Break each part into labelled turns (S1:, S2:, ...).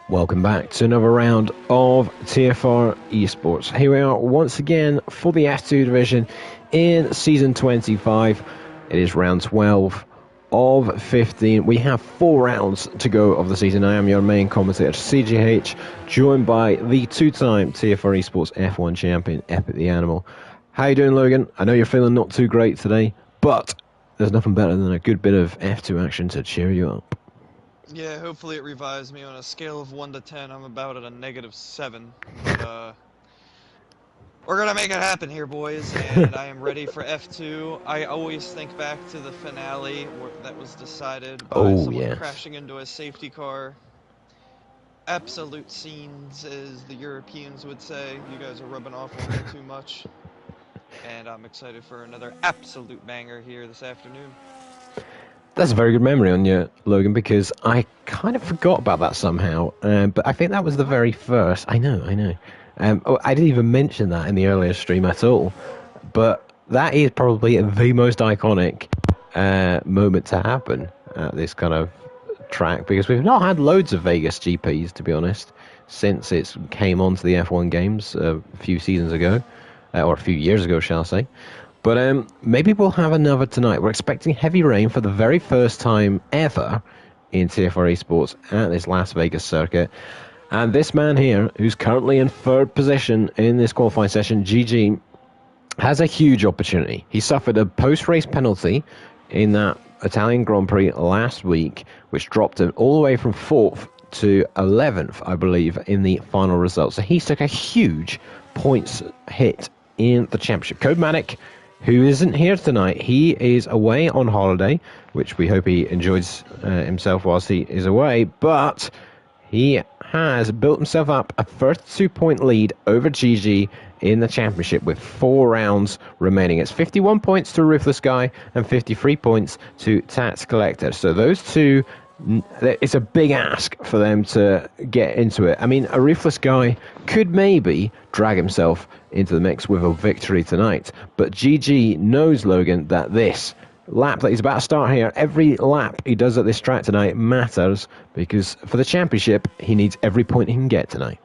S1: Welcome back to another round of TFR eSports. Here we are once again for the F2 division in Season 25. It is round 12 of 15. We have 4 rounds to go of the season. I am your main commentator, CGH, joined by the two-time TFR eSports F1 champion, Epic the Animal. How you doing, Logan? I know you're feeling not too great today, but there's nothing better than a good bit of F2 action to cheer you up.
S2: Yeah, hopefully it revives me. On a scale of 1 to 10, I'm about at a -7. But, we're gonna make it happen here, boys, and I am ready for F2. I always think back to the finale that was decided by
S1: Oh,
S2: someone
S1: yes.
S2: crashing into a safety car. Absolute scenes, as the Europeans would say. You guys are rubbing off on me too much. And I'm excited for another absolute banger here this afternoon.
S1: That's a very good memory on you, Logan, because I kind of forgot about that somehow. But I think that was the very first. I know. I didn't even mention that in the earlier stream at all. But that is probably the most iconic moment to happen at this kind of track, because we've not had loads of Vegas GPs, to be honest, since it came onto the F1 games a few seasons ago, or a few years ago, shall I say. But maybe we'll have another tonight. We're expecting heavy rain for the very first time ever in TFR Esports at this Las Vegas circuit. And this man here, who's currently in third position in this qualifying session, GG, has a huge opportunity. He suffered a post-race penalty in that Italian Grand Prix last week, which dropped him all the way from 4th to 11th, I believe, in the final result. So he took a huge points hit in the championship. Code Manic, who isn't here tonight, he is away on holiday, which we hope he enjoys himself whilst he is away, but he has built himself up a 32-point lead over GG in the championship with 4 rounds remaining. It's 51 points to Ruthless Guy and 53 points to Tax Collector. So those two, it's a big ask for them to get into it. I mean, a Ruthless Guy could maybe drag himself into the mix with a victory tonight, but GG knows, Logan, that this lap that he's about to start here, every lap he does at this track tonight matters, because for the championship he needs every point he can get tonight.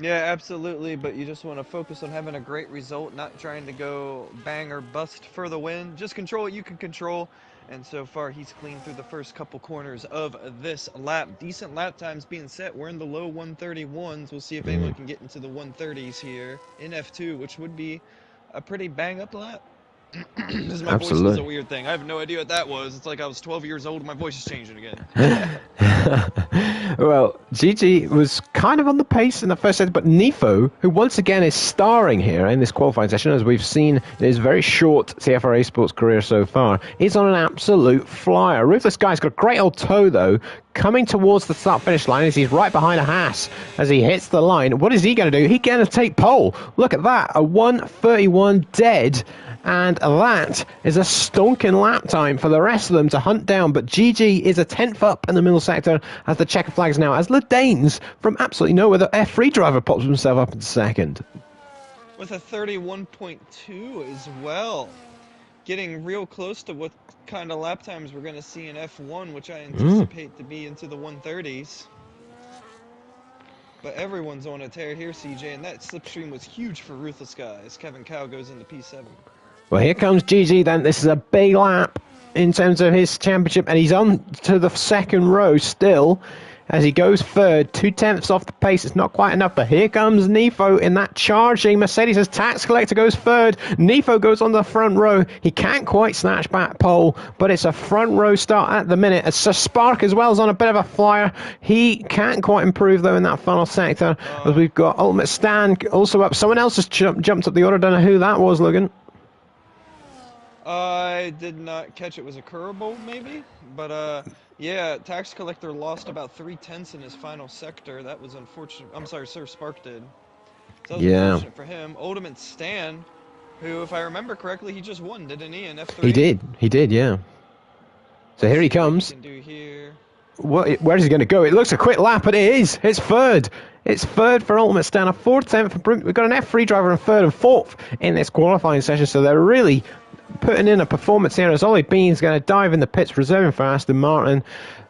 S2: Yeah, absolutely, but you just want to focus on having a great result, not trying to go bang or bust for the win. Just control what you can control, and so far he's clean through the first couple corners of this lap. Decent lap times being set. We're in the low 131s. We'll see if anyone can get into the 130s here in F2, which would be a pretty bang-up lap. Because my voice does a weird thing. I have no idea what that was. It's like I was 12 years old and my voice is changing again.
S1: Well, GG was kind of on the pace in the first set, but Nifo, who once again is starring here in this qualifying session, as we've seen in his very short TFR Esports career so far, is on an absolute flyer. Ruthless Guy's got a great old toe, though, coming towards the start-finish line as he's right behind a Haas as he hits the line. What is he going to do? He's going to take pole. Look at that, a 1:31 dead. And that is a stonking lap time for the rest of them to hunt down. But GG is a 10th up in the middle sector as the checker flags now, as Ledanes from absolutely nowhere, the F3 driver, pops himself up in second.
S2: With a 31.2 as well. Getting real close to what kind of lap times we're going to see in F1, which I anticipate to be into the 130s. But everyone's on a tear here, CJ, and that slipstream was huge for Ruthless Guys. Kevin Cow goes into P7.
S1: Well, here comes GG then. This is a big lap in terms of his championship, and he's on to the second row still as he goes third, 2/10 off the pace. It's not quite enough, but here comes Nifo in that charging Mercedes as Tax Collector goes third. Nifo goes on the front row. He can't quite snatch back pole, but it's a front row start at the minute. As Sir Spark as well is on a bit of a flyer. He can't quite improve though in that final sector, as we've got Ultimate Stan also up. Someone else has jumped up the order. Don't know who that was, Logan.
S2: I did not catch it. Was a curveball, maybe? But, yeah, Tax Collector lost about 3/10 in his final sector. That was unfortunate. I'm sorry, Sir Spark did. So that was unfortunate for him. Ultimate Stan, who, if I remember correctly, he just won, didn't he, in F3?
S1: He did, yeah. So here he comes.
S2: What he can do here.
S1: Where is he going to go? It looks a quick lap, but it is. It's third. It's third for Ultimate Stan, a 4/10 for Brute. We've got an F3 driver in third and fourth in this qualifying session, so they're really putting in a performance here as Ollie Bean's going to dive in the pits, reserving for Aston Martin.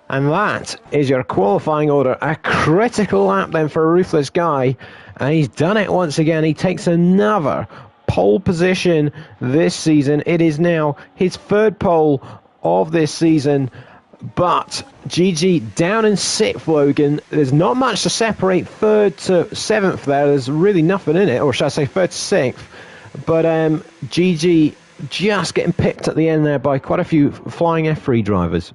S1: And that is your qualifying order. A critical lap then for a Ruthless Guy. And he's done it once again. He takes another pole position this season. It is now his third pole of this season. But GG down in 6th, Logan. There's not much to separate 3rd to 7th there. There's really nothing in it. Or should I say 3rd to 6th. But GG just getting picked at the end there by quite a few flying F3 drivers.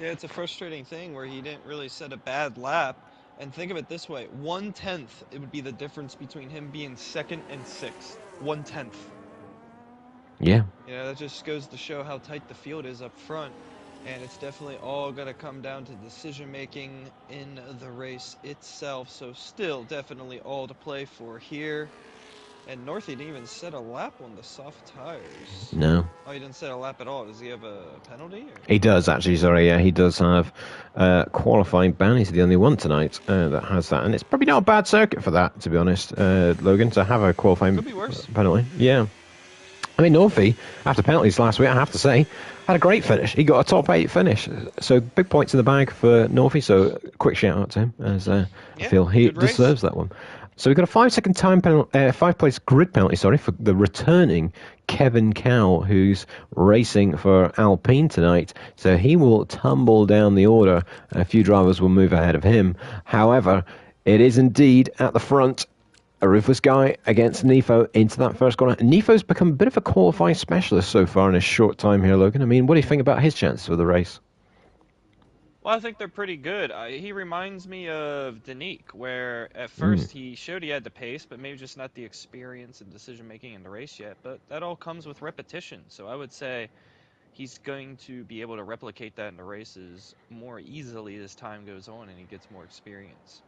S2: Yeah, it's a frustrating thing where he didn't really set a bad lap. And think of it this way, 1/10, it would be the difference between him being 2nd and 6th. 1/10.
S1: Yeah.
S2: You know, that just goes to show how tight the field is up front. And it's definitely all going to come down to decision making in the race itself. So still definitely all to play for here. And Northie didn't even set a lap on the soft tires.
S1: No.
S2: Oh, he didn't set a lap at all. Does he have a penalty? Or?
S1: He does, actually, sorry. Yeah, he does have qualifying ban. He's the only one tonight that has that. And it's probably not a bad circuit for that, to be honest, Logan, to have a qualifying
S2: Could be worse.
S1: penalty. Yeah. I mean, Northie, after penalties last week, I have to say, had a great finish. He got a top 8 finish. So big points in the bag for Northie. So quick shout out to him, as I feel he deserves that one. So we've got a 5-second time penalty, 5-place grid penalty, sorry, for the returning Kevin Cowell, who's racing for Alpine tonight. So he will tumble down the order. A few drivers will move ahead of him. However, it is indeed at the front. A Ruthless Guy against Nifo into that first corner. Nifo's become a bit of a qualifying specialist so far in his short time here, Logan. I mean, what do you think about his chances for the race?
S2: Well, I think they're pretty good. He reminds me of Danique, where at first he showed he had the pace, but maybe just not the experience and decision-making in the race yet. But that all comes with repetition. So I would say he's going to be able to replicate that in the races more easily as time goes on and he gets more experience.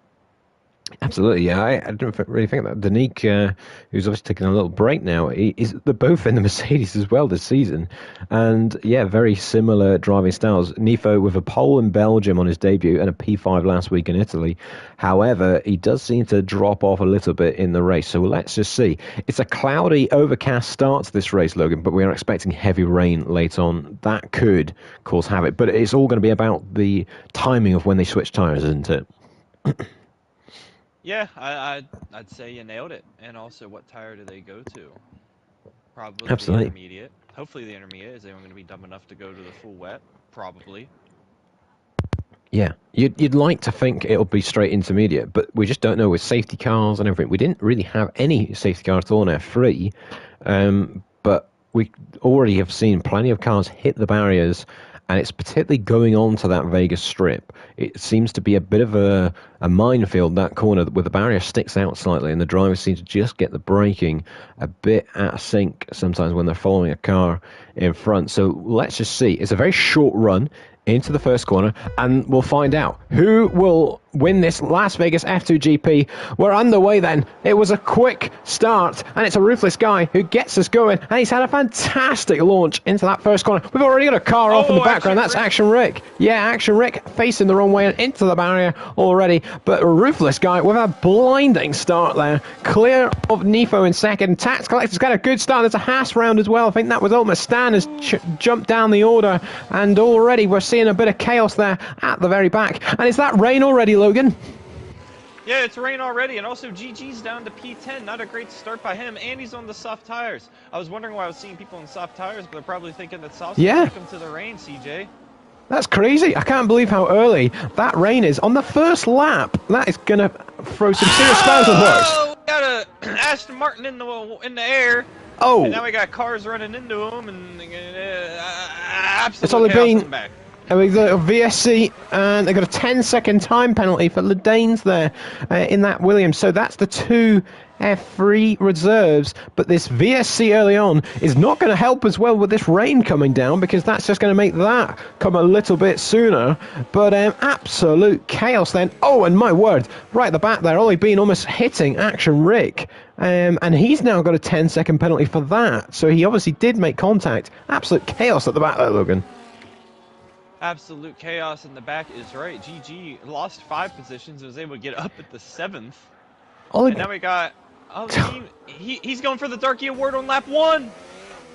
S1: Absolutely, yeah. I don't really think that. Danique, who's obviously taking a little break now, they're both in the Mercedes as well this season. And yeah, very similar driving styles. Nifo with a pole in Belgium on his debut and a P5 last week in Italy. However, he does seem to drop off a little bit in the race. So let's just see. It's a cloudy, overcast start to this race, Logan, but we are expecting heavy rain late on. That could cause havoc. But it's all going to be about the timing of when they switch tyres, isn't it?
S2: Yeah, I'd say you nailed it. And also, what tire do they go to? Probably
S1: Absolutely.
S2: the intermediate. Hopefully the intermediate. Is anyone going to be dumb enough to go to the full wet? Probably.
S1: Yeah, you'd like to think it'll be straight intermediate, but we just don't know with safety cars and everything. We didn't really have any safety cars at all in F3, but we already have seen plenty of cars hit the barriers, and it's particularly going on to that Vegas strip. It seems to be a bit of a minefield, that corner, where the barrier sticks out slightly, and the drivers seem to just get the braking a bit out of sync sometimes when they're following a car in front. So let's just see. It's a very short run into the first corner, and we'll find out who will win this Las Vegas F2 GP. We're underway then. It was a quick start, and it's a Ruthless Guy who gets us going, and he's had a fantastic launch into that first corner. We've already got a car off in the background. That's Action Rick. Yeah, Action Rick facing the wrong way and into the barrier already, but a Ruthless Guy with a blinding start there. Clear of Nifo in second. Tax Collector's got a good start. There's a Haas round as well. I think that was Ultimate Stan has jumped down the order, and already we're seeing a bit of chaos there at the very back. And is that rain already, Logan?
S2: Yeah, it's rain already, and also GG's down to P10. Not a great start by him, and he's on the soft tires. I was wondering why I was seeing people in soft tires, but they're probably thinking that soft take them to the rain, CJ.
S1: That's crazy. I can't believe how early that rain is. On the first lap, that is going to throw some serious spells of works.
S2: Oh, we got a Aston Martin in the air.
S1: Oh.
S2: And now we got cars running into him, and absolutely
S1: it's only
S2: chaos
S1: been
S2: in the back.
S1: And we've got a VSC, and they've got a 10-second time penalty for Ledanes there in that Williams. So that's the two F3 reserves. But this VSC early on is not going to help as well with this rain coming down, because that's just going to make that come a little bit sooner. But absolute chaos then. Oh, and my word, right at the back there, Ollie Bean almost hitting Action Rick. And he's now got a 10-second penalty for that. So he obviously did make contact. Absolute chaos at the back there, Logan.
S2: Absolute chaos in the back is right. GG lost 5 positions and was able to get up at the 7th. And now we got... Oh, he's going for the Darky Award on lap 1.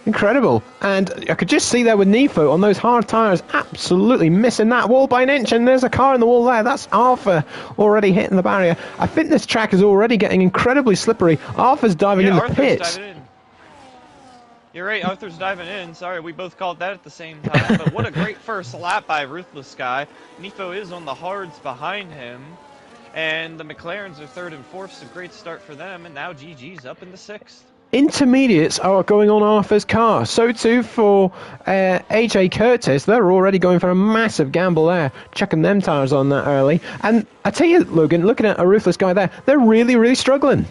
S1: Incredible. And I could just see there with Nifo on those hard tyres, absolutely missing that wall by an inch. And there's a car in the wall there. That's Arthur already hitting the barrier. I think this track is already getting incredibly slippery. Arthur's diving in
S2: Yeah,
S1: the
S2: Arthur's
S1: pits.
S2: diving in. You're right, Arthur's diving in. Sorry, we both called that at the same time. But what a great first lap by Ruthless Guy. Nifo is on the hards behind him. And the McLarens are 3rd and 4th, so great start for them. And now GG's up in the 6th.
S1: Intermediates are going on Arthur's car. So too for AJ Curtis. They're already going for a massive gamble there, chucking them tyres on that early. And I tell you, Logan, looking at a Ruthless Guy there, they're really, really struggling.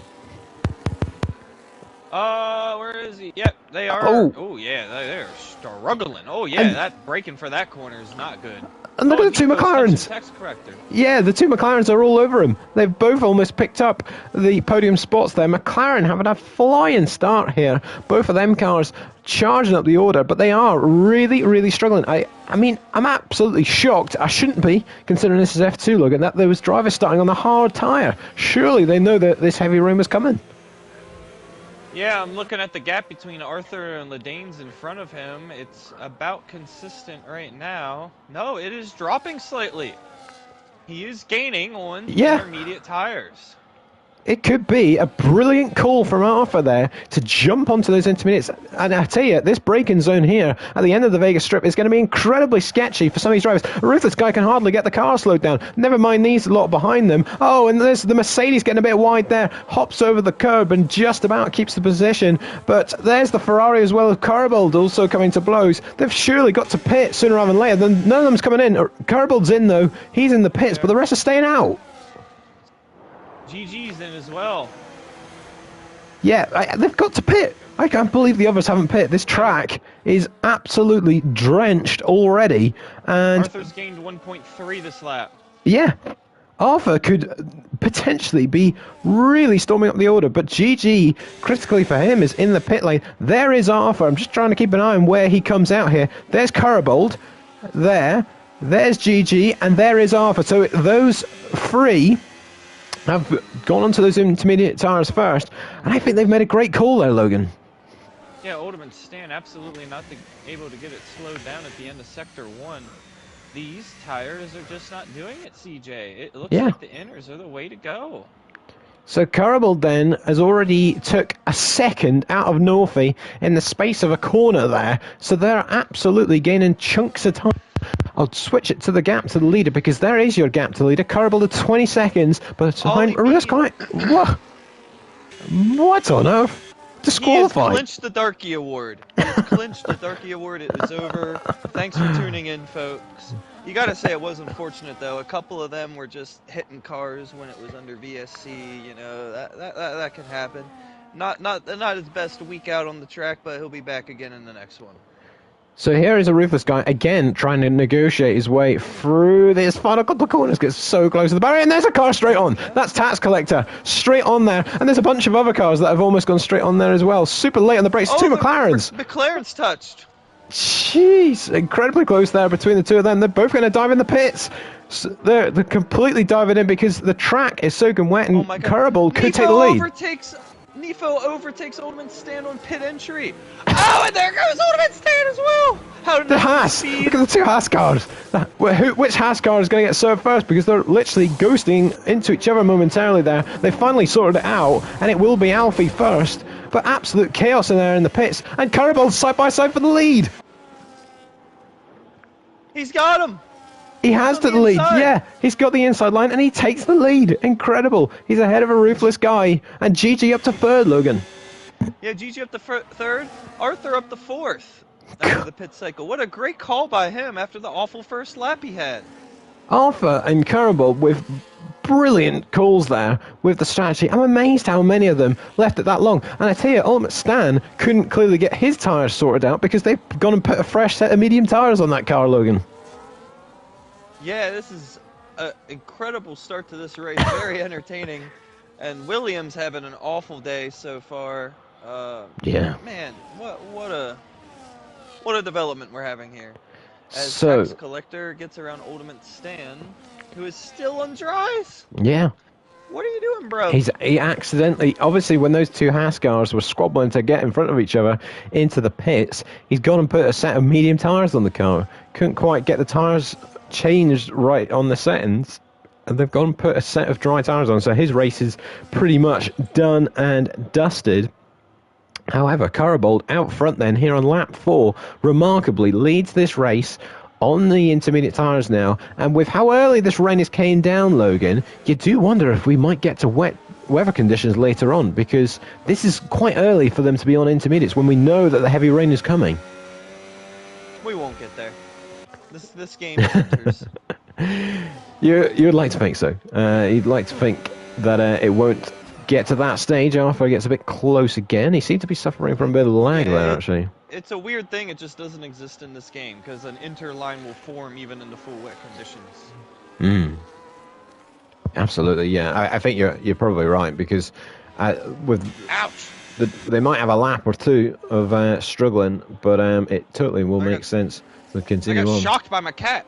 S2: Where is he? Yep, they are. Oh yeah, they're struggling. Oh yeah,
S1: And
S2: that braking for that corner is not good.
S1: And look at the two McLarens.
S2: Text corrector.
S1: Yeah, the two McLarens are all over him. They've both almost picked up the podium spots there. McLaren having a flying start here. Both of them cars charging up the order, but they are really, really struggling. I mean, I'm absolutely shocked. I shouldn't be, considering this is F2, Logan, that there was drivers starting on the hard tyre. Surely they know that this heavy rain was coming.
S2: Yeah, I'm looking at the gap between Arthur and Ladain's in front of him. It's about consistent right now. No, it is dropping slightly. He is gaining on intermediate tires.
S1: It could be a brilliant call from Arthur there to jump onto those intermediates. And I tell you, this braking zone here at the end of the Vegas Strip is going to be incredibly sketchy for some of these drivers. A Ruthless Guy can hardly get the car slowed down. Never mind these lot behind them. Oh, and there's the Mercedes getting a bit wide there. Hops over the curb and just about keeps the position. But there's the Ferrari as well as Carabold also coming to blows. They've surely got to pit sooner rather than later. Then none of them's coming in. Carabold's in though. He's in the pits, but the rest are staying out.
S2: GG's in as well.
S1: Yeah, they've got to pit. I can't believe the others haven't pit. This track is absolutely drenched already. And
S2: Arthur's gained 1.3 this lap.
S1: Yeah, Arthur could potentially be really storming up the order, but GG, critically for him, is in the pit lane. There is Arthur. I'm just trying to keep an eye on where he comes out here. There's Carabold. There's GG, and there is Arthur. So those three have gone onto those intermediate tyres first, and I think they've made a great call there, Logan.
S2: Yeah, Oldham Stan absolutely not able to get it slowed down at the end of Sector 1. These tires are just not doing it, CJ. It looks like the inners are the way to go.
S1: So Carabold then has already took a second out of Northey in the space of a corner there, so they're absolutely gaining chunks of time. I'll switch it to the gap to the leader, because there is your gap to the leader. Carabold at 20 seconds, but it's behind. What on earth? Disqualified.
S2: He has clinched the Darky Award. He has clinched the Darky Award. It is over. Thanks for tuning in, folks. You gotta say it was unfortunate though. A couple of them were just hitting cars when it was under VSC. You know that can happen. Not his best week out on the track, but he'll be back again in the next one.
S1: So here is a Ruthless Guy, again, trying to negotiate his way through this final couple of corners, gets so close to the barrier, and there's a car straight on. That's Tax Collector, straight on there, and there's a bunch of other cars that have almost gone straight on there as well. Super late on the brakes, two McLarens.
S2: McLaren's touched.
S1: Jeez, incredibly close there between the two of them. They're both going to dive in the pits. So they're completely diving in because the track is soaking wet, and Carabold could take the lead.
S2: Nifo overtakes Oldman Stan on pit entry. Oh, and there goes Oldman Stan as well.
S1: The Haas. Look at the two Haas cars. Which Haas car is going to get served first? Because they're literally ghosting into each other momentarily there. They finally sorted it out, and it will be Alfie first. But absolute chaos in there in the pits. And Carabold side by side for the lead.
S2: He's got him.
S1: He has the lead, yeah. He's got the inside line, and he takes the lead. Incredible. He's ahead of a Ruthless Guy. And GG up to third, Logan.
S2: Yeah, GG up to third. Arthur up to fourth after the pit cycle. What a great call by him after the awful first lap he had.
S1: Arthur and Carabold with brilliant calls there with the strategy. I'm amazed how many of them left it that long. And I tell you, Ultimate Stan couldn't clearly get his tyres sorted out because they've gone and put a fresh set of medium tyres on that car, Logan.
S2: Yeah, this is an incredible start to this race. Very entertaining. And Williams having an awful day so far.
S1: Yeah.
S2: Man, what a development we're having here. As Tax Collector gets around Ultimate Stan, who is still on dries.
S1: Yeah.
S2: What are you doing, bro?
S1: He accidentally, obviously, when those two Haskars were squabbling to get in front of each other into the pits, he's gone and put a set of medium tyres on the car. Couldn't quite get the tyres changed right on the settings, and they've gone and put a set of dry tyres on. So his race is pretty much done and dusted. However, Carabold out front then here on lap 4 remarkably leads this race on the intermediate tyres now, and with how early this rain is came down, Logan, you do wonder if we might get to wet weather conditions later on, because this is quite early for them to be on intermediates when we know that the heavy rain is coming.
S2: We won't get there. This game centers.
S1: You'd like to think so. You'd like to think that it won't get to that stage after it gets a bit close again. He seemed to be suffering from a bit of lag there, actually.
S2: It's a weird thing. It just doesn't exist in this game because an interline will form even in the full wet conditions.
S1: Absolutely, yeah. I think you're probably right, because with
S2: Ouch!
S1: they might have a lap or two of struggling, but it totally will make sense to continue
S2: I got
S1: on.
S2: shocked by my cat.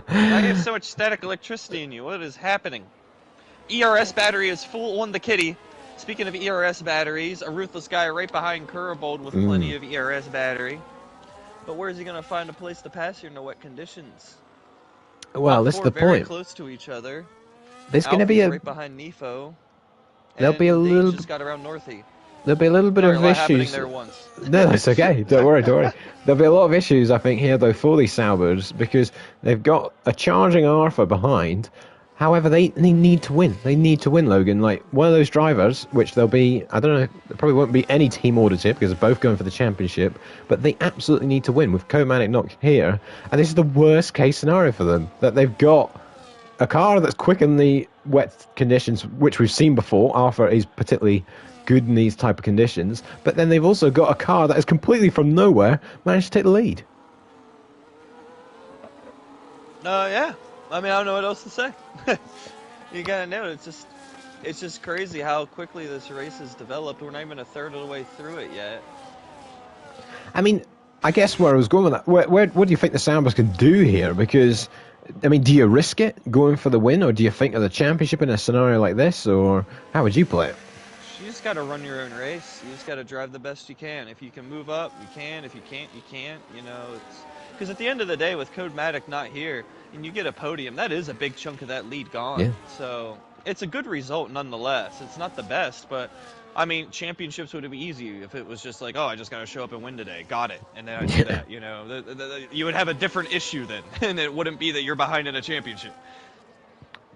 S2: I have so much static electricity in you. What is happening? ERS battery is full on the kitty. Speaking of ERS batteries, a ruthless guy right behind Curbold with plenty of ERS battery. But where is he going to find a place to pass here in the wet conditions?
S1: Well, this is the
S2: very
S1: point.
S2: Close to each other.
S1: There's going to be
S2: right behind Nefo.
S1: There'll be a little.
S2: Just got around Northy.
S1: There'll be a little bit of issues.
S2: There once.
S1: No, that's okay. Don't worry. There'll be a lot of issues, I think, here though for these Saubers, because they've got a charging Arthur behind. However, they need to win. They need to win, Logan. Like, one of those drivers, which there'll be, I don't know, there probably won't be any team orders here because they're both going for the championship, but they absolutely need to win with Comatic not here. And this is the worst case scenario for them, that they've got a car that's quick in the wet conditions, which we've seen before. Arthur is particularly good in these type of conditions, but then they've also got a car that is completely from nowhere managed to take the lead.
S2: Yeah. I mean, I don't know what else to say. You gotta know, it's just crazy how quickly this race has developed. We're not even a third of the way through it yet.
S1: I mean, I guess where I was going with that, what do you think the Saubers can do here? Because, I mean, do you risk it going for the win, or do you think of the championship in a scenario like this, or how would you play it?
S2: You just gotta run your own race. You just gotta drive the best you can. If you can move up, you can. If you can't, you can't. You know, it's because at the end of the day, with Codematic not here, and you get a podium, that is a big chunk of that lead gone.
S1: Yeah.
S2: So it's a good result nonetheless. It's not the best, but I mean, championships would be easy if it was just like, oh, I just gotta show up and win today, got it, and then I do that. You know, you would have a different issue then, and it wouldn't be that you're behind in a championship.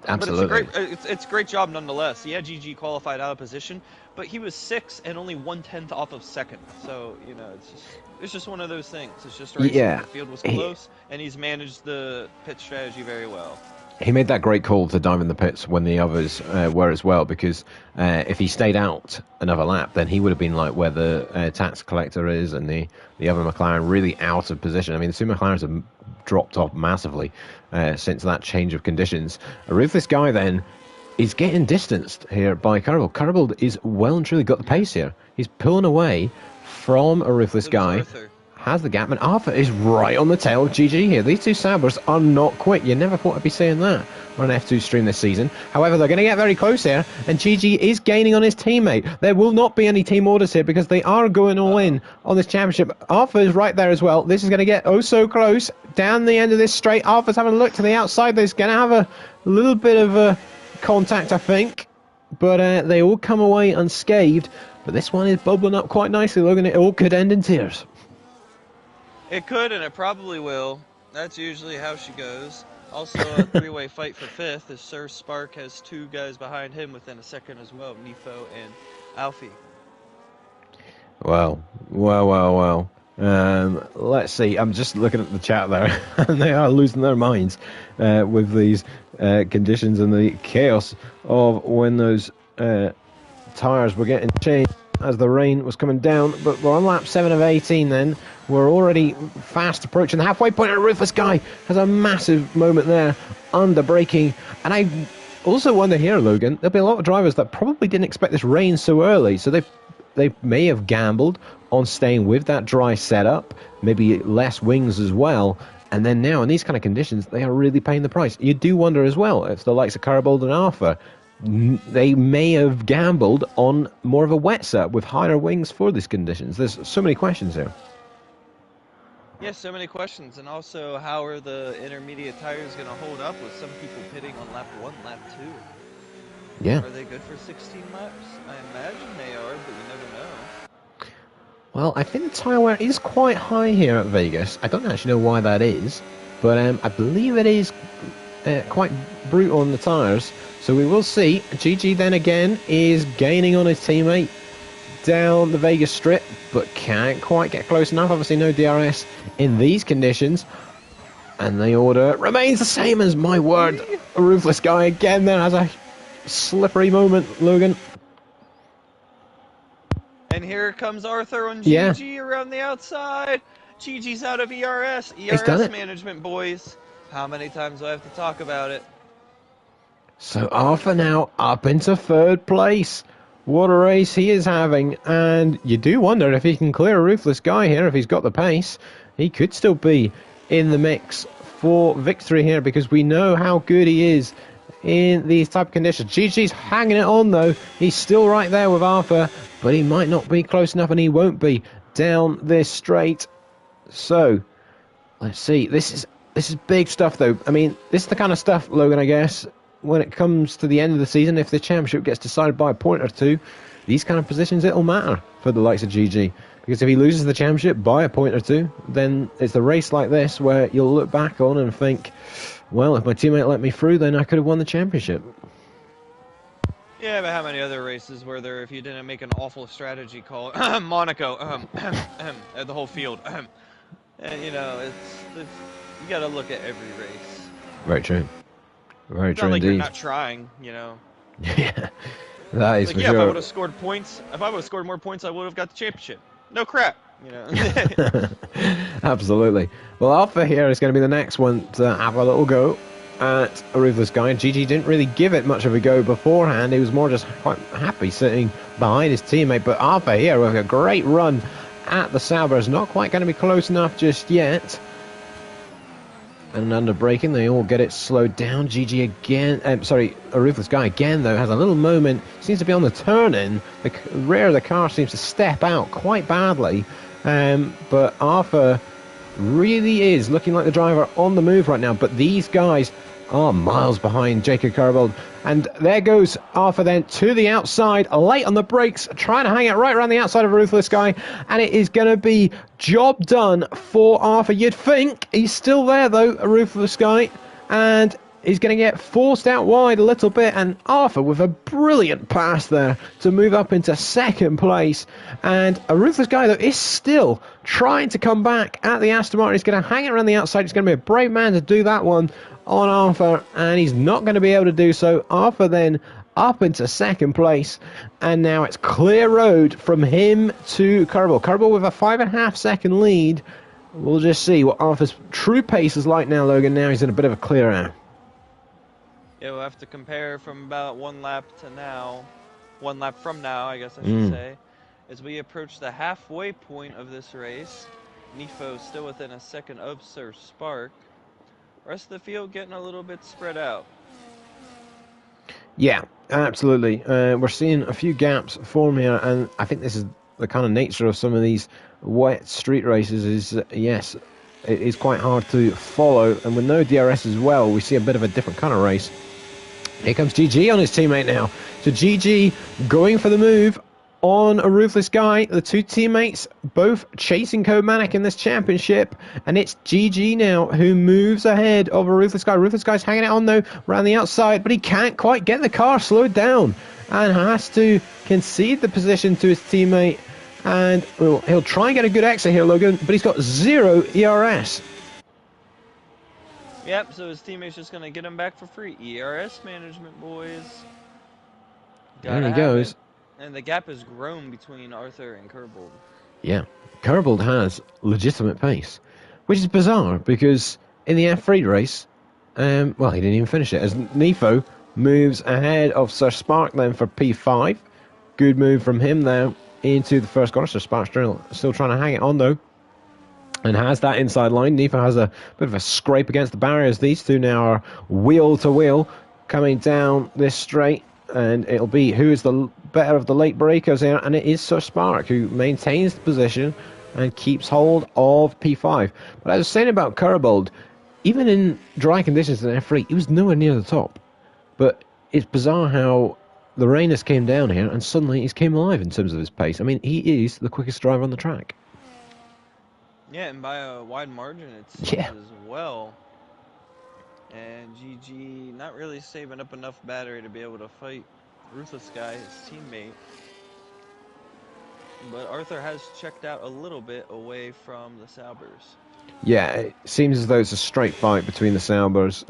S1: Absolutely.
S2: But it's a great job nonetheless. Yeah, GG qualified out of position, but he was 6th and only 1/10 off of 2nd. So, you know, it's just one of those things. It's just racing.
S1: Yeah.
S2: The field was close, and he's managed the pit strategy very well.
S1: He made that great call to dive in the pits when the others were as well, because if he stayed out another lap, then he would have been like where the tax collector is and the other McLaren, really out of position. I mean, the two McLarens have dropped off massively since that change of conditions. A ruthless guy then is getting distanced here by Carabold. Carabold is well and truly got the pace here. He's pulling away from a ruthless guy. Has the gap, and Arthur is right on the tail of GG here. These two Saubers are not quick. You never thought I'd be saying that on an F2 stream this season. However, they're going to get very close here, and GG is gaining on his teammate. There will not be any team orders here because they are going all in on this championship. Arthur is right there as well. This is going to get oh so close down the end of this straight. Arthur's having a look to the outside. There's going to have a little bit of a contact, I think, but they all come away unscathed. But this one is bubbling up quite nicely. Look, it all could end in tears.
S2: It could, and it probably will. That's usually how she goes. Also, a three-way fight for 5th, as Sir Spark has 2 guys behind him within a second as well, Nefo and Alfie.
S1: Well. Let's see. I'm just looking at the chat there, and they are losing their minds with these conditions and the chaos of when those tyres were getting changed as the rain was coming down. But we're on lap 7 of 18 then. We're already fast approaching the halfway point. A ruthless guy has a massive moment there under braking. And I also wonder here, Logan, there'll be a lot of drivers that probably didn't expect this rain so early. So they may have gambled on staying with that dry setup, maybe less wings as well. And then now, in these kind of conditions, they are really paying the price. You do wonder as well if the likes of Carabold and Arthur, they may have gambled on more of a wet set with higher wings for these conditions. There's so many questions here.
S2: Yeah, so many questions. And also, how are the intermediate tires going to hold up with some people pitting on lap 1, lap 2?
S1: Yeah.
S2: Are they good for 16 laps? I imagine they are, but you never know.
S1: Well, I think the tyre wear is quite high here at Vegas. I don't actually know why that is, but I believe it is quite brutal on the tyres. So we will see. GG then again is gaining on his teammate down the Vegas strip, but can't quite get close enough. Obviously no DRS in these conditions. And the order remains the same as my word. A ruthless guy again there has a slippery moment, Logan.
S2: And here comes Arthur on
S1: Yeah.
S2: GG around the outside. GG's out of ERS.
S1: He's done
S2: ERS
S1: it.
S2: management, boys. How many times do I have to talk about it?
S1: So Arthur now up into third place. What a race he is having. And you do wonder if he can clear a ruthless guy here, if he's got the pace. He could still be in the mix for victory here, because we know how good he is in these type of conditions. GG's hanging it on though. He's still right there with Arthur, but he might not be close enough, and he won't be down this straight. So let's see. This is big stuff though. I mean, this is the kind of stuff, Logan, I guess, when it comes to the end of the season, if the championship gets decided by a point or two, these kind of positions, it'll matter for the likes of GG. Because if he loses the championship by a point or two, then it's a race like this where you'll look back on and think, well, if my teammate let me through, then I could have won the championship.
S2: Yeah, but how many other races were there if you didn't make an awful strategy call? Monaco, the whole field. And, you know, you got to look at every race.
S1: Very true. Very
S2: It's
S1: true
S2: not like
S1: indeed.
S2: you're not trying, you know.
S1: Yeah, that is
S2: Like,
S1: for
S2: yeah, if I
S1: sure.
S2: would have scored points, if I would have scored more points, I would have got the championship. No crap, you know.
S1: Absolutely. Well, Alpha here is going to be the next one to have a little go at a ruthless guy. GG didn't really give it much of a go beforehand. He was more just quite happy sitting behind his teammate. But Alpha here with a great run at the Sauber is not quite going to be close enough just yet. And under braking, they all get it slowed down. GG again, a ruthless guy again, though, has a little moment. Seems to be on the turn-in. The rear of the car seems to step out quite badly. But Arthur really is looking like the driver on the move right now. But these guys are miles behind Jacob Carabold. And there goes Arthur then to the outside, late on the brakes, trying to hang it right around the outside of a ruthless guy. And it is going to be job done for Arthur. You'd think he's still there, though, a ruthless guy. And he's going to get forced out wide a little bit. And Arthur with a brilliant pass there to move up into second place. And a ruthless guy, though, is still trying to come back at the Aston Martin. He's going to hang it around the outside. He's going to be a brave man to do that one on Arthur, and he's not going to be able to do so. Arthur then up into second place, and now it's clear road from him to Kerbal. Kerbal with a 5.5 second lead. We'll just see what Arthur's true pace is like now, Logan. Now he's in a bit of a clear air.
S2: Yeah, we'll have to compare from about one lap from now, I guess I should say, as we approach the halfway point of this race. Nifo still within a second of Sir Spark. Rest of the field getting a little bit spread out.
S1: Yeah, absolutely. We're seeing a few gaps form here, and I think this is the kind of nature of some of these wet street races is, yes, it is quite hard to follow, and with no DRS as well, we see a bit of a different kind of race. Here comes GG on his teammate now. So GG going for the move on a ruthless guy. The two teammates both chasing Code Manic in this championship, and it's GG now who moves ahead of a ruthless guy. Ruthless guy's hanging it on though around the outside, but he can't quite get the car slowed down and has to concede the position to his teammate. And well, he'll try and get a good exit here, Logan, but he's got 0 ERS.
S2: Yep, so his teammate's just going to get him back for free. ERS management, boys.
S1: There he goes.
S2: And the gap has grown between Arthur and Kerbold.
S1: Yeah, Kerbold has legitimate pace, which is bizarre because in the F3 race, well, he didn't even finish it, as Nifo moves ahead of Sir Spark then for P5. Good move from him there into the first corner. Sir Spark still trying to hang it on though. and has that inside line. Nefa has a bit of a scrape against the barriers. These two now are wheel to wheel coming down this straight, and it'll be who is the better of the late breakers here, and it is Sir Spark who maintains the position and keeps hold of P5. But I was saying about Curbold, even in dry conditions in F3, he was nowhere near the top. But it's bizarre how the rain has came down here, and suddenly he's came alive in terms of his pace. I mean, he is the quickest driver on the track.
S2: Yeah, and by a wide margin, it
S1: Yeah.
S2: seems as well. And GG not really saving up enough battery to be able to fight Ruthless Guy, his teammate. But Arthur has checked out a little bit away from the Saubers.
S1: Yeah, it seems as though it's a straight fight between the Saubers.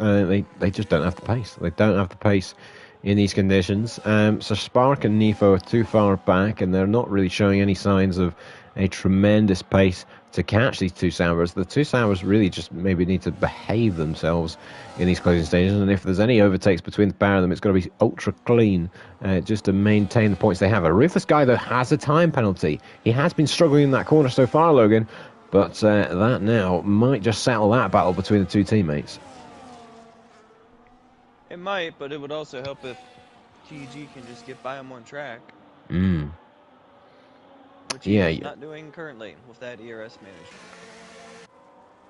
S1: They just don't have the pace. They don't have the pace in these conditions. So Spark and Nefo are too far back, and they're not really showing any signs of a tremendous pace to catch these two Saubers. The two Saubers really just maybe need to behave themselves in these closing stages, and if there's any overtakes between the pair of them, it's got to be ultra clean just to maintain the points they have. A Ruthless Guy, though, has a time penalty. He has been struggling in that corner so far, Logan, but that now might just settle that battle between the two teammates.
S2: It might, but it would also help if GG can just get by him on track.
S1: Mm.
S2: Which he
S1: Yeah,
S2: is not doing currently with that ERS management.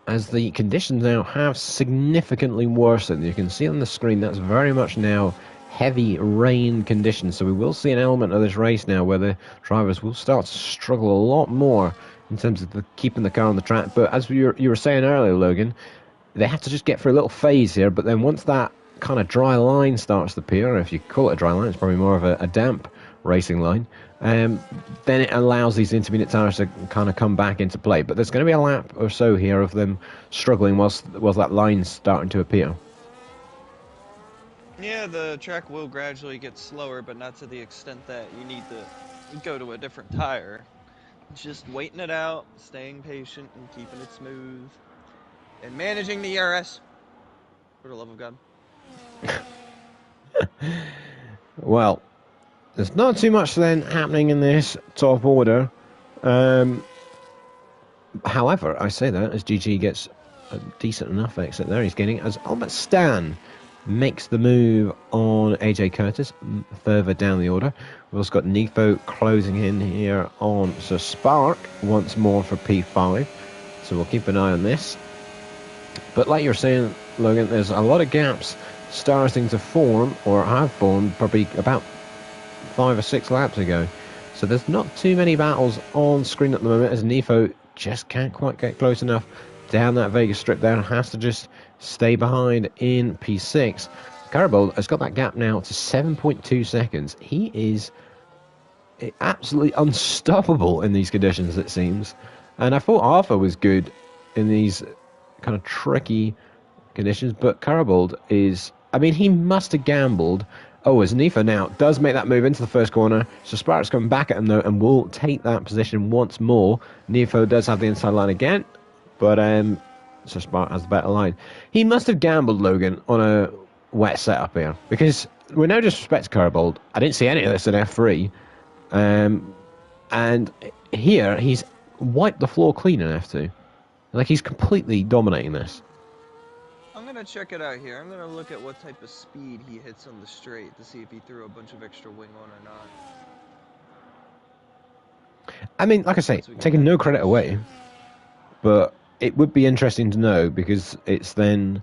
S1: as the conditions now have significantly worsened. You can see on the screen that's very much now heavy rain conditions. So we will see an element of this race now where the drivers will start to struggle a lot more in terms of keeping the car on the track. But as you were saying earlier, Logan, they have to just get through a little phase here. But then once that kind of dry line starts to appear, if you call it a dry line, it's probably more of a damp racing line, then it allows these intermediate tires to kind of come back into play. But there's going to be a lap or so here of them struggling whilst that line's starting to appear.
S2: Yeah, the track will gradually get slower, but not to the extent that you need to go to a different tire. Just waiting it out, staying patient, and keeping it smooth. And managing the ERS. For the love of God.
S1: Well, there's not too much then happening in this top order. However, I say that as GG gets a decent enough exit there, he's getting as Albert Stan makes the move on AJ Curtis further down the order. We've also got Nefo closing in here on Sir Spark once more for P5. So we'll keep an eye on this. But like you're saying, Logan, there's a lot of gaps starting to form, or have formed probably about 5 or 6 laps ago. So there's not too many battles on screen at the moment as Nefo just can't quite get close enough down that Vegas strip there and has to just stay behind in P6. Garibaldi has got that gap now to 7.2 seconds. He is absolutely unstoppable in these conditions, it seems. And I thought Arthur was good in these kind of tricky conditions, but Garibaldi is... I mean, he must have gambled. Oh, as Nifa now does make that move into the first corner, so Sparks coming back at him though, and will take that position once more. Nefo does have the inside line again, but so Spark has the better line. He must have gambled, Logan, on a wet setup here, because with no disrespect to Garibaldi, I didn't see any of this in F3, and here he's wiped the floor clean in F2. Like, he's completely dominating this.
S2: I'm going to check it out here. I'm going to look at what type of speed he hits on the straight to see if he threw a bunch of extra wing on or not.
S1: I mean, like I say, taking no credit away, but it would be interesting to know, because it's then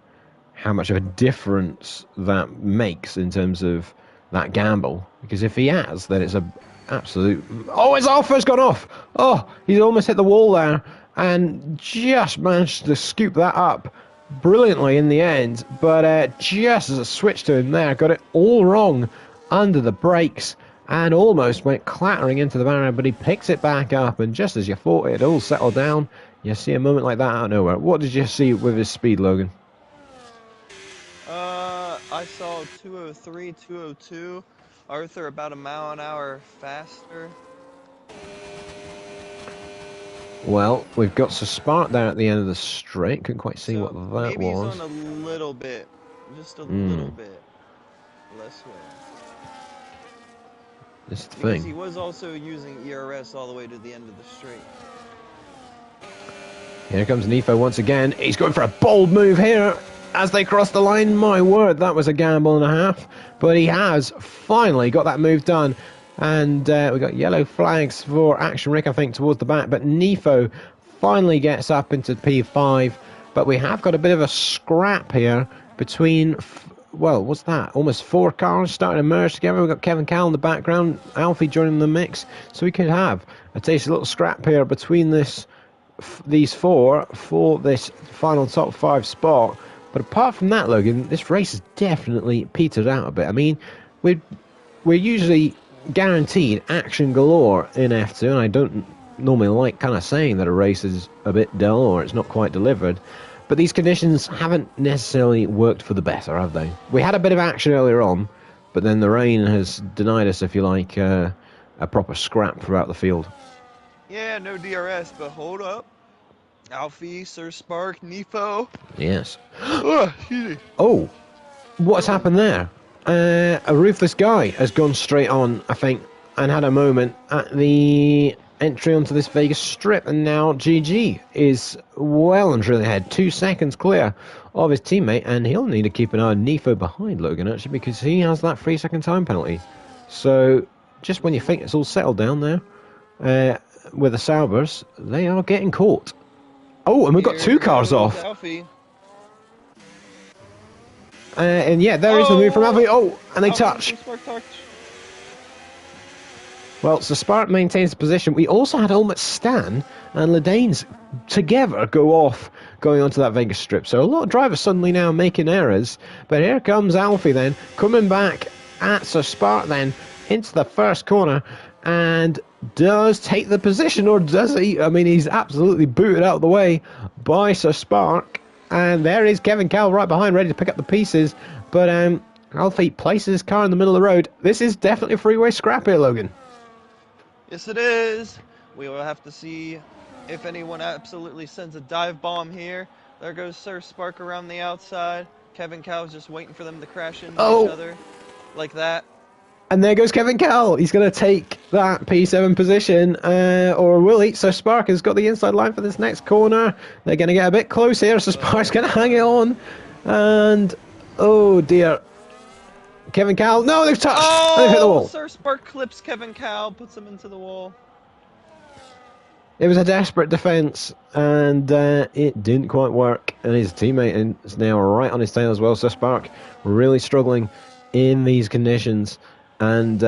S1: how much of a difference that makes in terms of that gamble. Because if he has, then it's a absolute... Oh, his alpha's gone off! Oh, he's almost hit the wall there, and just managed to scoop that up brilliantly in the end, but just as a switch to him there, got it all wrong under the brakes, and almost went clattering into the barrier, but he picks it back up, and just as you thought it all settled down, you see a moment like that out of nowhere. What did you see with his speed, Logan?
S2: I saw 203, 202. Arthur about a mile an hour faster.
S1: Well, we've got Sir Spark there at the end of the straight. Couldn't quite see what that
S2: maybe
S1: was.
S2: He's on a little bit, just a little bit less wind.
S1: This is the
S2: because
S1: thing.
S2: He was also using ERS all the way to the end of the straight.
S1: Here comes Nifo once again. He's going for a bold move here as they cross the line. My word, that was a gamble and a half. But he has finally got that move done. And we got yellow flags for Action Rick, I think, towards the back. But Nifo finally gets up into P5. But we have got a bit of a scrap here between, well, what's that? Almost 4 cars starting to merge together. We've got Kevin Cal in the background, Alfie joining the mix. So we could have a tasty little scrap here between these four for this final top 5 spot. But apart from that, Logan, this race has definitely petered out a bit. I mean, we're usually guaranteed action galore in F2, and I don't normally like kind of saying that a race is a bit dull or it's not quite delivered. But these conditions haven't necessarily worked for the better, have they? We had a bit of action earlier on, but then the rain has denied us, if you like, a proper scrap throughout the field.
S2: Yeah, no DRS, but hold up. Alfie, Sir Spark, Nifo.
S1: Yes.
S2: Oh, excuse me.
S1: Oh, what's happened there? A ruthless guy has gone straight on, I think, and had a moment at the entry onto this Vegas Strip, and now GG is well and truly ahead, 2 seconds clear of his teammate, and he'll need to keep an eye on Nifo behind Logan, actually, because he has that 3-second time penalty. So, just when you think it's all settled down there, with the Saubers, they are getting caught. Oh, and we've got 2 cars off.
S2: Alfie.
S1: And yeah, there is the move from Alfie. Oh, and they touch. Well, so Spark maintains the position. We also had Ulmut Stan and Ledanes together go off going onto that Vegas Strip. So a lot of drivers suddenly now making errors. But here comes Alfie then, coming back at Sir Spark then into the first corner and does take the position, or does he? I mean, he's absolutely booted out of the way by Sir Spark. And there is Kevin Cal right behind, ready to pick up the pieces. But Alfie places his car in the middle of the road. This is definitely a freeway scrap here, Logan.
S2: Yes, it is. We will have to see if anyone absolutely sends a dive bomb here. There goes Sir Spark around the outside. Kevin Cal's just waiting for them to crash into each other. Like that.
S1: And there goes Kevin Cal. He's going to take that P7 position. Or will he? So Spark has got the inside line for this next corner. They're going to get a bit close here. So Spark's going to hang it on. And, oh dear. Kevin Cal. No, they've touched.
S2: Oh,
S1: they've hit the wall.
S2: Sir Spark clips Kevin Cal, puts him into the wall.
S1: It was a desperate defence, and it didn't quite work. And his teammate is now right on his tail as well. So Spark really struggling in these conditions. And,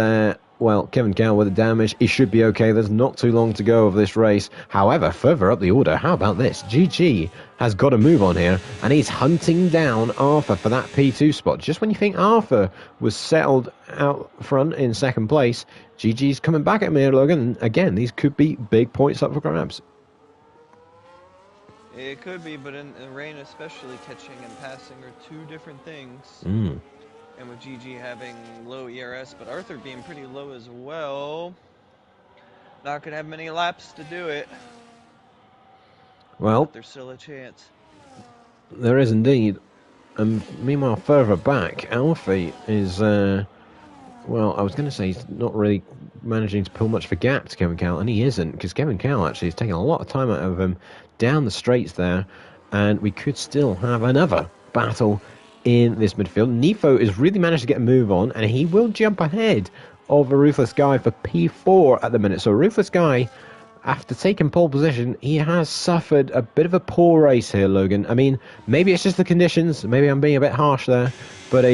S1: well, Kevin Cal with the damage. He should be okay. There's not too long to go of this race. However, further up the order, how about this? GG has got a move on here, and he's hunting down Arthur for that P2 spot. Just when you think Arthur was settled out front in second place, GG's coming back at me here, Logan. And again, these could be big points up for grabs.
S2: It could be, but in the rain especially, catching and passing are 2 different things. And with GG having low ERS, but Arthur being pretty low as well, not going to have many laps to do it.
S1: Well,
S2: but there's still a chance.
S1: There is indeed. And meanwhile, further back, Alfie is, well, I was going to say he's not really managing to pull much of a gap to Kevin Cal, and he isn't, because Kevin Cal actually is taking a lot of time out of him down the straights there, and we could still have another battle in this midfield. Nifo has really managed to get a move on, and he will jump ahead of a Ruthless Guy for P4 at the minute. So Ruthless Guy, after taking pole position, he has suffered a bit of a poor race here, Logan. I mean, maybe it's just the conditions, maybe I'm being a bit harsh there, but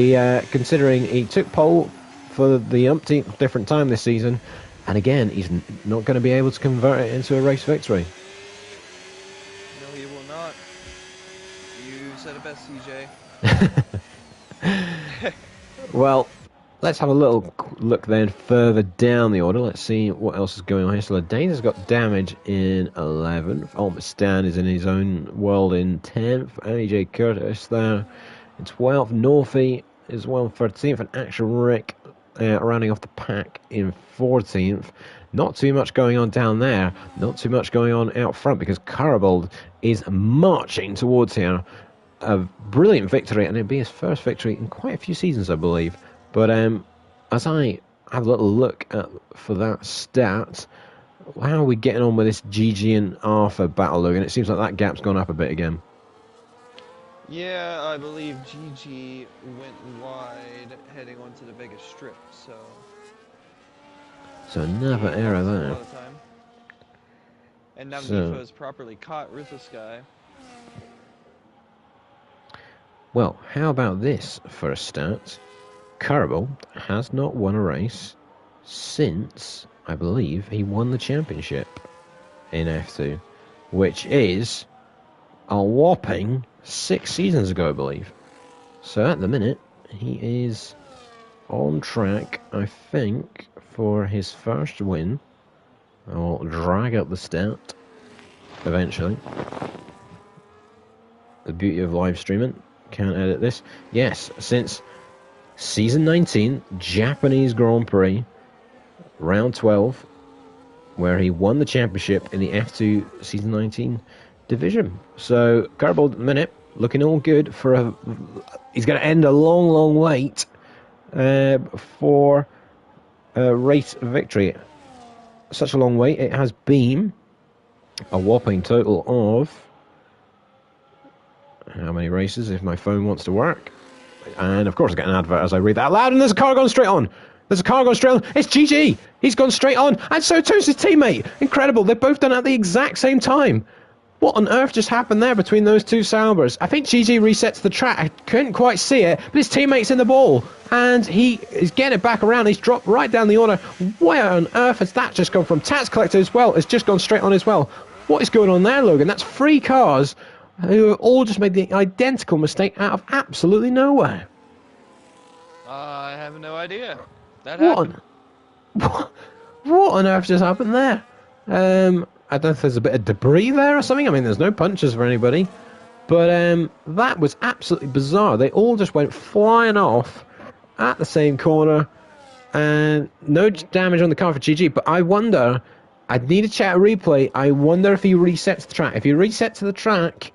S1: considering he took pole for the umpteenth different time this season, and again, he's not going to be able to convert it into a race victory.
S2: No, he will not. You said it best, CJ.
S1: Well, let's have a little look then further down the order. Let's see what else is going on here. So Dane has got damage in 11th. Ulmut Stan is in his own world in 10th. Annie J. Curtis there in 12th. Northie is well 13th. And Action Rick rounding off the pack in 14th. Not too much going on down there. Not too much going on out front because Carabold is marching towards here. A brilliant victory, and it'd be his first victory in quite a few seasons, I believe. But as I have a little look for that stat, How are we getting on with this GG and Arthur battle, Logan? It seems like that gap's gone up a bit again.
S2: Yeah, I believe GG went wide heading onto the Vegas Strip, so
S1: So another
S2: he
S1: error
S2: lost a
S1: there.
S2: lot of time. And now
S1: So,
S2: Nifo is properly caught Ruthless Guy.
S1: well, how about this for a start? Carabel has not won a race since, I believe, he won the championship in F2, which is a whopping 6 seasons ago, I believe. So at the minute, he is on track, I think, for his first win. I'll drag up the stat eventually. The beauty of live streaming. Can't edit this. Yes, since Season 19, Japanese Grand Prix, Round 12, where he won the championship in the F2 Season 19 division. So, Garbold at the minute, looking all good for a... He's going to end a long, long wait for a race victory. Such a long wait. It has been a whopping total of... How many races, if my phone wants to work? And of course I get an advert as I read that out loud, and there's a car going straight on. There's a car going straight on. It's GG. He's gone straight on, and so too's his teammate. Incredible. They've both done it at the exact same time. What on earth just happened there between those two Saubers? I think GG resets the track. I couldn't quite see it, but his teammate's in the ball, and he is getting it back around. He's dropped right down the order. Where on earth has that just gone from? Tax Collector as well has just gone straight on as well. What is going on there, Logan? That's 3 cars who have all just made the identical mistake out of absolutely nowhere.
S2: I have no idea. That
S1: What
S2: happened.
S1: what on earth just happened there? I don't know if there's a bit of debris there or something. I mean, there's no punches for anybody. But that was absolutely bizarre. They all just went flying off at the same corner. And no damage on the car for GG. But I wonder, I'd need to check a replay. I wonder if he resets the track. If he resets to the track,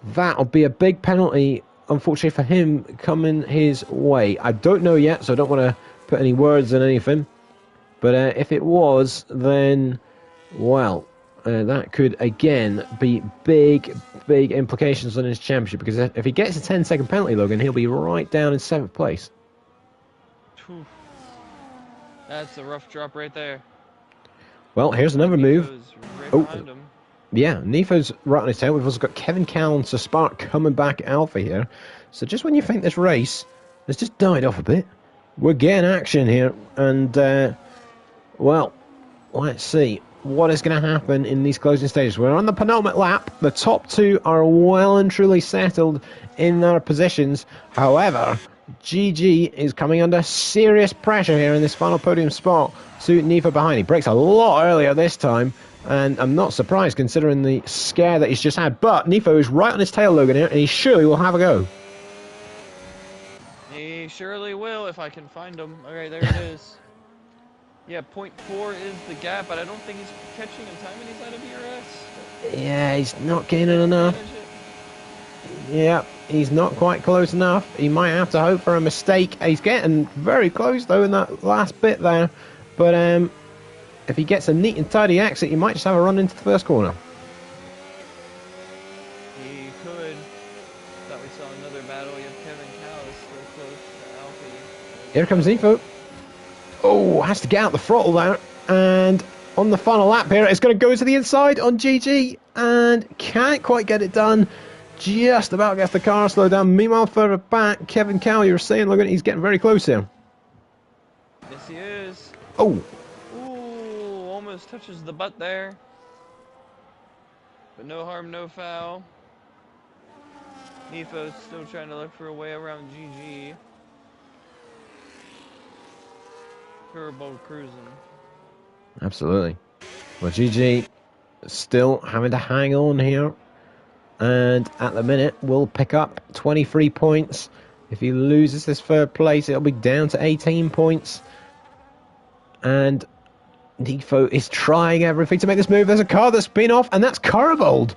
S1: that'll be a big penalty, unfortunately for him, coming his way. I don't know yet, so I don't want to put any words in anything. But if it was, then, well, that could, again, be big, big implications on his championship. Because if he gets a 10-second penalty, Logan, he'll be right down in 7th place.
S2: Whew. That's a rough drop right there.
S1: Well, here's another move.
S2: Right
S1: Oh,
S2: behind him.
S1: yeah, Nifo's right on his tail. We've also got Kevin Callan to Spark coming back alpha here. So just when you think this race has just died off a bit, we're getting action here. And, well, let's see what is going to happen in these closing stages. We're on the penultimate lap. The top 2 are well and truly settled in their positions. However, GG is coming under serious pressure here in this final podium spot to Nifo behind. He breaks a lot earlier this time, and I'm not surprised considering the scare that he's just had. But Nifo is right on his tail, Logan, here, and he surely will have a go.
S2: He surely will if I can find him. Okay, there it is. Yeah, 0.4 is the gap, but I don't think he's catching in time and he's out of ERS.
S1: Yeah, he's not gaining enough. Yeah, he's not quite close enough. He might have to hope for a mistake. He's getting very close, though, in that last bit there. But if he gets a neat and tidy exit, he might just have a run into the first corner.
S2: He could. Thought we saw another battle. You have Kevin Callis so close to Alfie.
S1: Here comes Nifo. Oh, has to get out the throttle there. And on the final lap here, it's going to go to the inside on GG. And can't quite get it done. Just about gets the car slowed down. Meanwhile, further back, Kevin Cal, you were saying, look at it, he's getting very close here.
S2: Yes, he is.
S1: Oh.
S2: Ooh, almost touches the butt there. But no harm, no foul. Nifo's still trying to look for a way around GG. Turbo cruising.
S1: Absolutely. Well, GG still having to hang on here. And at the minute, will pick up 23 points. If he loses this 3rd place, it'll be down to 18 points. And Nifo is trying everything to make this move. There's a car that's been off, and that's Carabold.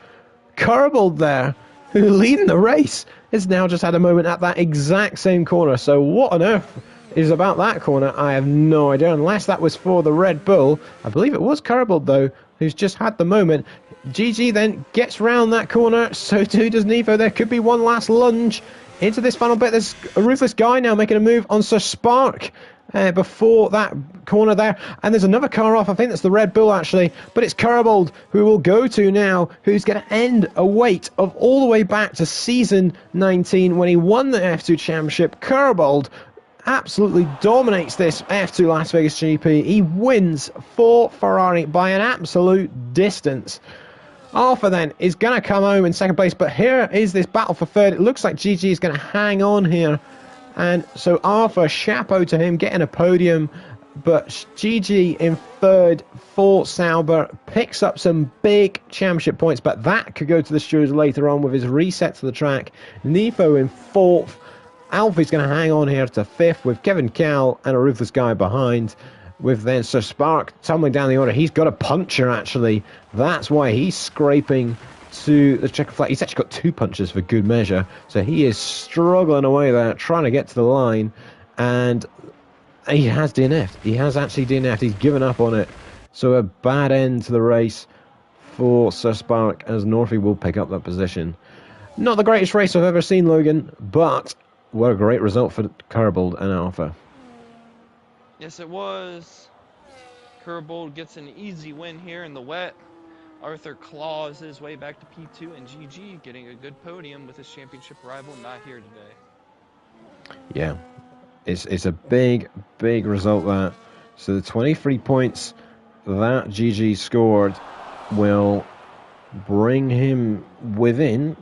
S1: Carabold there, who leading the race, has now just had a moment at that exact same corner. So what on earth is about that corner, I have no idea, unless that was for the Red Bull. I believe it was Kerbal, though, who's just had the moment. GG then gets round that corner, so too does Nifo. There could be one last lunge into this final bit. There's a Ruthless Guy now making a move on Sir Spark. Before that corner there, and there's another car off. I think that's the Red Bull actually, but it's Kerbold who will go to now, who's going to end a wait of all the way back to season 19 when he won the F2 championship. Kerbold absolutely dominates this F2 Las Vegas GP. He wins for Ferrari by an absolute distance. Alpha then is going to come home in second place, but here is this battle for third. It looks like GG is going to hang on here. And so Arthur, chapeau to him, getting a podium, but GG in third for Sauber, picks up some big championship points, but that could go to the stewards later on with his reset to the track. Nifo in fourth. Alfie's going to hang on here to fifth with Kevin Cal and a Ruthless Guy behind, with then Sir Spark tumbling down the order. He's got a puncture actually, that's why he's scraping to the checker flag. He's actually got two punches for good measure, so he is struggling away there, trying to get to the line, and he has DNF'd. He has actually DNF'd. He's given up on it. So a bad end to the race for Sir Spark, as Northey will pick up that position. Not the greatest race I've ever seen, Logan, but what a great result for Kerbold and Alpha.
S2: Yes, it was. Kerbold gets an easy win here in the wet. Arthur claws his way back to P2, and GG getting a good podium with his championship rival not here today.
S1: Yeah, it's a big result there. So the 23 points that GG scored will bring him within,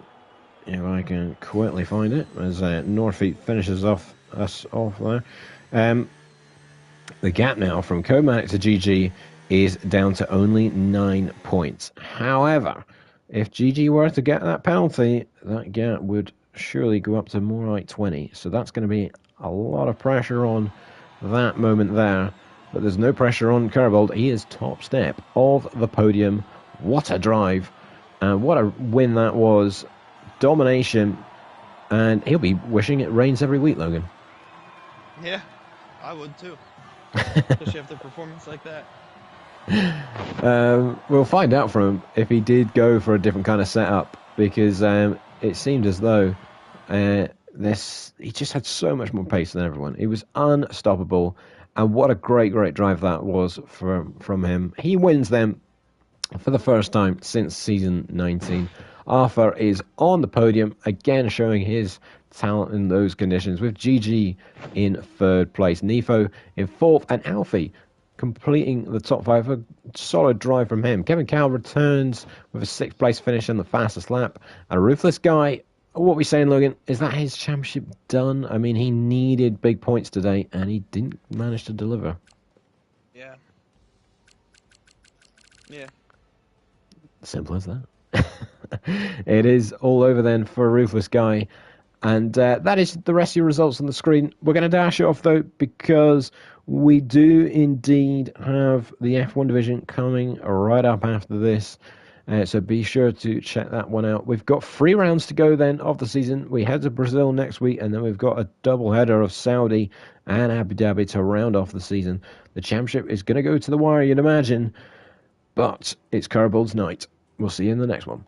S1: if I can quickly find it, as Northfeet finishes off us off there. The gap now from Comatic to GG is down to only 9 points. However, if GG were to get that penalty, that gap would surely go up to more like 20. So that's going to be a lot of pressure on that moment there. But there's no pressure on Kerbold. He is top step of the podium. What a drive. And what a win that was. Domination. And he'll be wishing it rains every week, Logan.
S2: Yeah, I would too. Especially after a performance like that.
S1: We'll find out from him if he did go for a different kind of setup, because it seemed as though he just had so much more pace than everyone. He was unstoppable, and what a great drive that was from him. He wins them for the first time since season 19. Arthur is on the podium, again showing his talent in those conditions, with GG in third place, Nifo in fourth, and Alfie completing the top five. A solid drive from him. Kevin Cal returns with a sixth place finish in the fastest lap. A Ruthless Guy, what we saying, Logan, is that his championship done? I mean, he needed big points today, and he didn't manage to deliver.
S2: Yeah.
S1: Simple as that. It is all over then for a Ruthless Guy. And that is the rest of your results on the screen. We're going to dash it off, though, because we do indeed have the F1 division coming right up after this. So be sure to check that one out. We've got 3 rounds to go then of the season. We head to Brazil next week, and then we've got a double header of Saudi and Abu Dhabi to round off the season. The championship is going to go to the wire, you'd imagine, but it's Kerbold's night. We'll see you in the next one.